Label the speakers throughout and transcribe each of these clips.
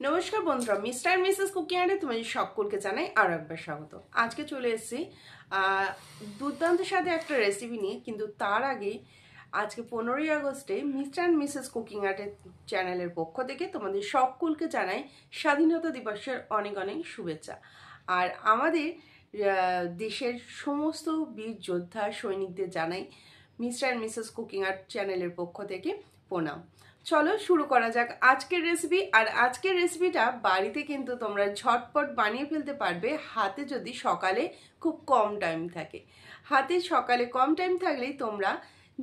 Speaker 1: নমস্কার বন্ধুরা, mister and Mrs cooking আরে তোমাদের সকলকে জানাই আর একবার স্বাগত। আজকে চলে এসেছি দুর্দান্ত স্বাদে একটা রেসিপি নিয়ে। কিন্তু তার আগে আজকে 15ই আগস্টে মিস্টার এন্ড মিসেস কুকিং আর্টের চ্যানেলের পক্ষ থেকে তোমাদের সকলকে জানাই স্বাধীনতা দিবসের অনেক অনেক শুভেচ্ছা। আর আমাদের দেশের সমস্ত বীর যোদ্ধা সৈনিকদের জানাই Mr and Mrs cooking art চ্যানেলের পক্ষ থেকে প্রণাম। চলো শুরু করা যাক আজকের রেসিপি। আর আজকের রেসিপিটা বাড়িতে কিন্তু তোমরা ঝটপট বানিয়ে ফেলতে পারবে, হাতে যদি সকালে খুব কম টাইম থাকে। হাতে সকালে কম টাইম থাকলেই তোমরা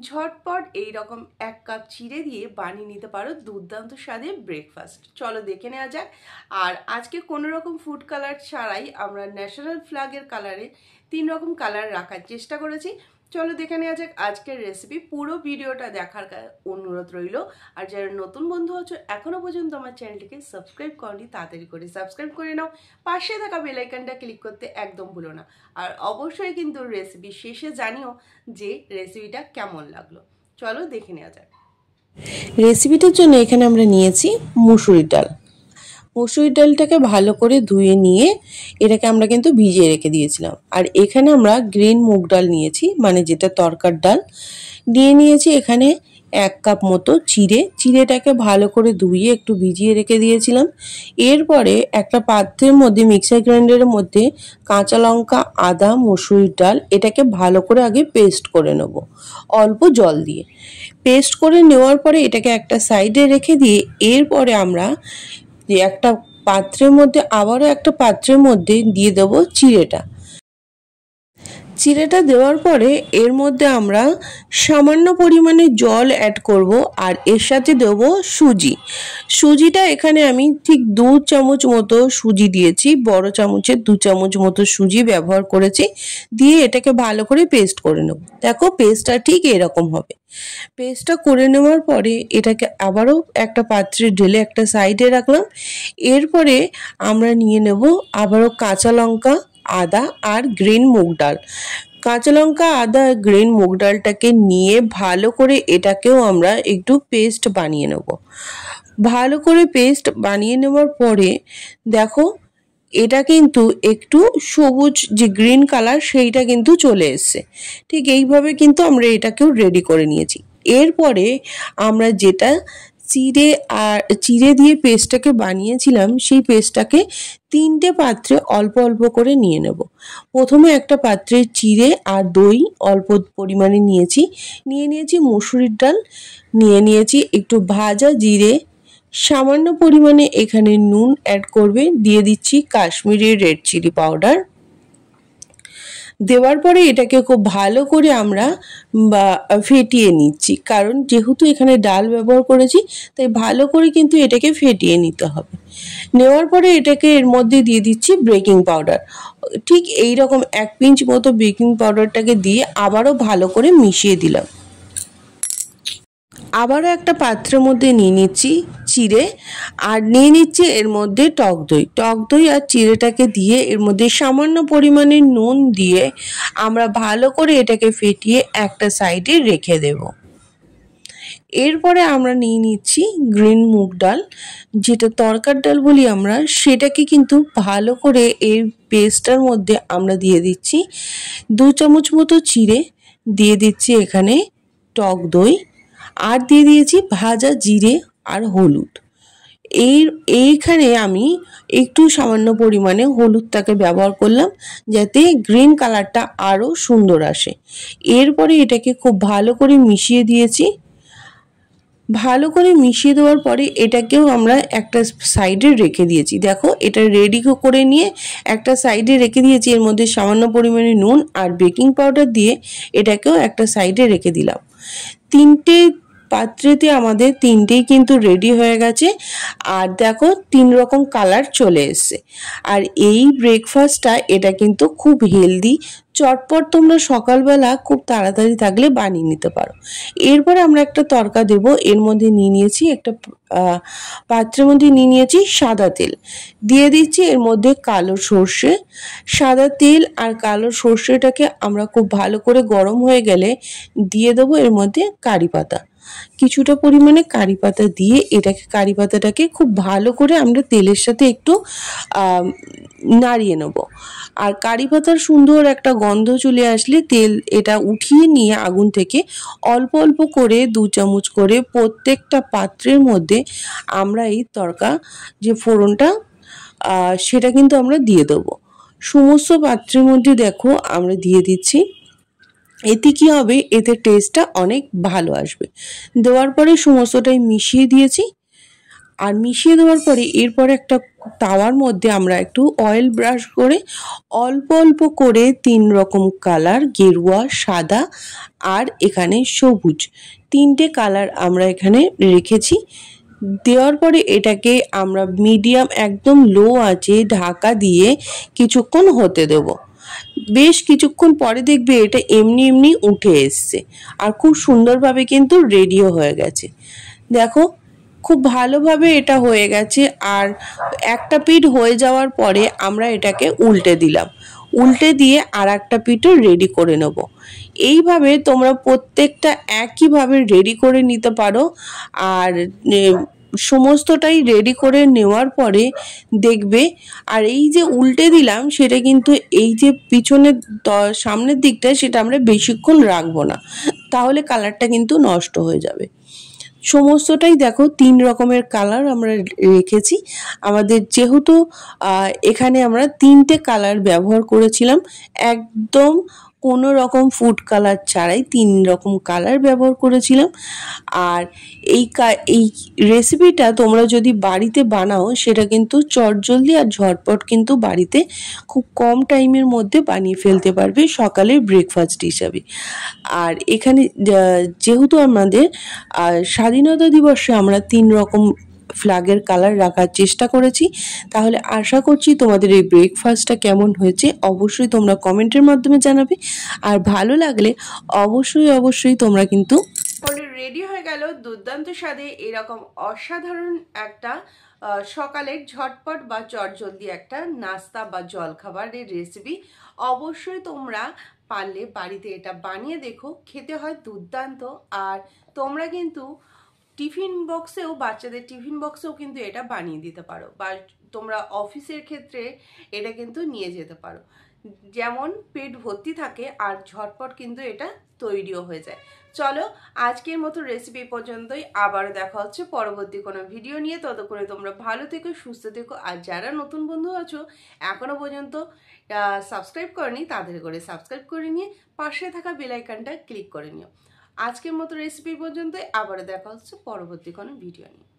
Speaker 1: ঝটপট এইরকম 1 কাপ চিড়ে দিয়ে বানিয়ে নিতে পারো দুর্দান্ত স্বাদের ব্রেকফাস্ট। চলো দেখে নেওয়া যাক। আর আজকে কোনো রকম ফুড কালার ছাড়াই আমরা ন্যাচারাল ফ্ল্যাগের কালারে 3 রকম কালার রাখার চেষ্টা করেছি। চলো দেখে নেওয়া যাক আজকের রেসিপি। পুরো ভিডিওটা দেখার অনুরোধ রইল। আর যারা নতুন বন্ধু আছো এখনো পর্যন্ত আমার চ্যানেলটিকে সাবস্ক্রাইব করনি, তাড়াতাড়ি করে সাবস্ক্রাইব করে নাও। পাশে থাকা বেল আইকনটা ক্লিক করতে একদম ভুলো না। আর অবশ্যই কিন্তু রেসিপি শেষে জানিও যে রেসিপিটা কেমন লাগলো। চলো দেখে নেওয়া যাক।
Speaker 2: রেসিপিটার জন্য এখানে আমরা নিয়েছি মুসুরির ডাল। মুসুরির ডালটাকে ভালো করে ধুয়ে নিয়ে এটাকে আমরা কিন্তু ভিজিয়ে রেখে দিয়েছিলাম। আর এখানে আমরা গ্রিন মুগ ডাল নিয়েছি, মানে যেটা তরকার ডাল নিয়েছি। এখানে 1 কাপ মতো চিড়েটাকে ভালো করে ধুয়ে একটু ভিজিয়ে রেখে দিয়েছিলাম। এরপরে একটা পাত্রের মধ্যে মিক্সার গ্রাইন্ডারের মধ্যে কাঁচা লঙ্কা, আদা, মুসুরির ডাল এটাকে ভালো করে আগে পেস্ট করে নেব অল্প জল দিয়ে। পেস্ট করে নেওয়ার পরে এটাকে একটা সাইডে রেখে দিয়ে এরপরে আমরা একটা পাত্রের মধ্যে আবারও একটা পাত্রের মধ্যে দিয়ে দেব চিড়েটা দেওয়ার পরে এর মধ্যে আমরা সামান্য পরিমাণে জল অ্যাড করব। আর এর সাথে দেব সুজিটা এখানে আমি ঠিক 2 চামচ মতো সুজি দিয়েছি, বড় চামচের 2 চামচ মতো সুজি ব্যবহার করেছি। দিয়ে এটাকে ভালো করে পেস্ট করে নেব। দেখো পেস্টটা ঠিক এরকম হবে। পেস্টটা করে নেওয়ার পরে এটাকে আবারও একটা পাত্রে ঢেলে একটা সাইডে রাখলাম। এরপরে আমরা নিয়ে নেব আবারও কাঁচা লঙ্কা, আদা আর গ্রিন মুগ ডাল। কাঁচা লঙ্কা, আদা, গ্রিন মুগ ডালটাকে নিয়ে ভালো করে এটাকেও আমরা একটু পেস্ট বানিয়ে নেব। ভালো করে পেস্ট বানিয়ে নেওয়ার পরে দেখো এটা কিন্তু একটু সবুজ যে গ্রিন কালার সেইটা কিন্তু চলে এসছে। ঠিক এইভাবে কিন্তু আমরা এটাকেও রেডি করে নিয়েছি। এরপরে আমরা যেটা চিড়ে দিয়ে পেস্টটাকে বানিয়েছিলাম সেই পেস্টটাকে 3টে পাত্রে অল্প অল্প করে নিয়ে নেব। প্রথমে একটা পাত্রে চিড়ে আর দই অল্প পরিমাণে নিয়েছি মুসুরির ডাল, নিয়েছি একটু ভাজা জিরে, সামান্য পরিমাণে এখানে নুন অ্যাড করবে, দিয়ে দিচ্ছি কাশ্মীরি রেড চিলি পাউডার। দেওয়ার পরে এটাকে খুব ভালো করে আমরা ফেটিয়ে নিচ্ছি, কারণ যেহেতু এখানে ডাল ব্যবহার করেছি তাই ভালো করে কিন্তু এটাকে ফেটিয়ে নিতে হবে। নেওয়ার পরে এটাকে এর মধ্যে দিয়ে দিচ্ছি বেকিং পাউডার। ঠিক এই রকম 1 পিঞ্চ মতো বেকিং পাউডারটাকে দিয়ে আবারও ভালো করে মিশিয়ে দিলাম। আবারও একটা পাত্রের মধ্যে নিয়ে নিচ্ছি চিড়ে আর নিয়ে নিচ্ছি এর মধ্যে টক দই আর চিড়েটাকে দিয়ে এর মধ্যে সামান্য পরিমাণে নুন দিয়ে আমরা ভালো করে এটাকে ফেটিয়ে একটা সাইডে রেখে দেব। এরপরে আমরা নিয়ে নিচ্ছি গ্রিন মুগ ডাল, যেটা তরকার ডাল বলি আমরা, সেটাকে কিন্তু ভালো করে এই পেস্টটার মধ্যে আমরা দিয়ে দিচ্ছি 2 চামচ মতো চিড়ে, দিয়ে দিচ্ছি এখানে টক দই আর দিয়ে দিয়েছি ভাজা জিরে আর হলুদ। এইখানে আমি একটু সামান্য পরিমাণে হলুদটাকে ব্যবহার করলাম যাতে গ্রিন কালারটা আরও সুন্দর আসে। এরপরে এটাকে খুব ভালো করে মিশিয়ে দিয়েছি। ভালো করে মিশিয়ে দেওয়ার পরে এটাকেও আমরা একটা সাইডে রেখে দিয়েছি। দেখো এটা রেডি করে নিয়ে একটা সাইডে রেখে দিয়েছি। এর মধ্যে সামান্য পরিমাণে নুন আর বেকিং পাউডার দিয়ে এটাকেও একটা সাইডে রেখে দিলাম। 3টে পাত্রেতে আমাদের 3টেই কিন্তু রেডি হয়ে গেছে। আর দেখো 3 রকম কালার চলে এসছে। আর এই ব্রেকফাস্টটা এটা কিন্তু খুব হেলদি, চটপট তোমরা সকালবেলা খুব তাড়াতাড়ি থাকলে বানিয়ে নিতে পারো। এরপরে আমরা একটা তরকা দেব। এর মধ্যে নিয়েছি একটা পাত্রের মধ্যে নিয়েছি সাদা তেল, দিয়ে দিচ্ছি এর মধ্যে কালো সর্ষে। সাদা তেল আর কালো সর্ষেটাকে আমরা খুব ভালো করে গরম হয়ে গেলে দিয়ে দেবো এর মধ্যে কারি পাতা। কিছুটা পরিমাণে কারি পাতা দিয়ে কারি পাতাটাকে খুব ভালো করে আমরা তেলের সাথে একটু নাড়িয়ে নেব। আর কারি পাতার সুন্দর একটা গন্ধ চলে আসলে এটা উঠিয়ে নিয়ে আগুন থেকে অল্প অল্প করে 2 চামচ করে প্রত্যেকটা পাত্রের মধ্যে আমরা এই যে ফোড়নটা সেটা কিন্তু আমরা দিয়ে দেবো। সমস্ত পাত্রের মধ্যে দেখো আমরা দিয়ে দিচ্ছি। এতে কি হবে, এতে টেস্টটা অনেক ভালো আসবে। দেওয়ার পরে সমস্তটাই মিশিয়ে দিয়েছি। আর মিশিয়ে দেওয়ার পরে এরপরে একটা তাওয়ার মধ্যে আমরা একটু অয়েল ব্রাশ করে অল্প অল্প করে 3 রকম কালার, গেরুয়া, সাদা আর এখানে সবুজ, 3টে কালার আমরা এখানে রেখেছি। দেওয়ার পরে এটাকে আমরা মিডিয়াম একদম লো আঁচে ঢাকা দিয়ে কিছুক্ষণ হতে দেব। বেশ কিছুক্ষণ পরে দেখবে এটা এমনি এমনি উঠে এসছে আর খুব সুন্দরভাবে কিন্তু রেডিও হয়ে গেছে। দেখো খুব ভালোভাবে এটা হয়ে গেছে। আর একটা পিঠ হয়ে যাওয়ার পরে আমরা এটাকে উল্টে দিলাম, উল্টে দিয়ে আর একটা পিঠও রেডি করে নেব। এইভাবে তোমরা প্রত্যেকটা একইভাবে রেডি করে নিতে পারো। আর সমস্তটাই রেডি করে নেওয়ার পরে দেখবে, আর এই যে উল্টে দিলাম সেটা কিন্তু এই যে পিছনের সামনের দিকটা সেটা আমরা বেশিক্ষণ রাখবো না, তাহলে কালারটা কিন্তু নষ্ট হয়ে যাবে। সমস্তটাই দেখো 3 রকমের কালার আমরা রেখেছি। আমাদের যেহেতু এখানে আমরা 3টে কালার ব্যবহার করেছিলাম, একদম কোনো রকম ফুড কালার ছাড়াই 3 রকম কালার ব্যবহার করেছিলাম। আর এই রেসিপিটা তোমরা যদি বাড়িতে বানাও সেটা কিন্তু চটজলদি আর ঝটপট কিন্তু বাড়িতে খুব কম টাইমের মধ্যে বানিয়ে ফেলতে পারবে সকালের ব্রেকফাস্ট হিসাবে। আর এখানে যেহেতু আমাদের স্বাধীনতা দিবসে আমরা 3 রকম ফ্ল্যাগের কালার রাখার চেষ্টা করেছি, তাহলে আশা করছি তোমাদের এই ব্রেকফাস্টটা কেমন হয়েছে অবশ্যই তোমরা কমেন্টের মাধ্যমে জানাবে। আর ভালো লাগলে অবশ্যই তোমরা কিন্তু
Speaker 1: রেডি হয়ে গেল দুর্দান্ত স্বাদে এরকম অসাধারণ একটা সকালের ঝটপট বা চটজলদি একটা নাস্তা বা জলখাবারের রেসিপি। অবশ্যই তোমরা পারলে বাড়িতে এটা বানিয়ে দেখো, খেতে হয় দুর্দান্ত। আর তোমরা কিন্তু টিফিন বক্সেও, বাচ্চাদের টিফিন বক্সেও কিন্তু এটা বানিয়ে দিতে পারো, বা তোমরা অফিসের ক্ষেত্রে এটা কিন্তু নিয়ে যেতে পারো। যেমন পেট ভর্তি থাকে আর ঝটপট কিন্তু এটা তৈরিও হয়ে যায়। চলো আজকের মতো রেসিপি পর্যন্তই, আবার দেখা হচ্ছে পরবর্তী কোনো ভিডিও নিয়ে। ততক্ষণে তোমরা ভালো থেকো, সুস্থ থেকো। আর যারা নতুন বন্ধু আছো এখনো পর্যন্ত সাবস্ক্রাইব করনি, তাদের করে সাবস্ক্রাইব করে নিয়ে পাশে থাকা বেল আইকনটা ক্লিক করে নিও। আজকের মতো রেসিপি পর্যন্তই, আবার দেখা হচ্ছে পরবর্তী কোনো ভিডিও নিয়ে।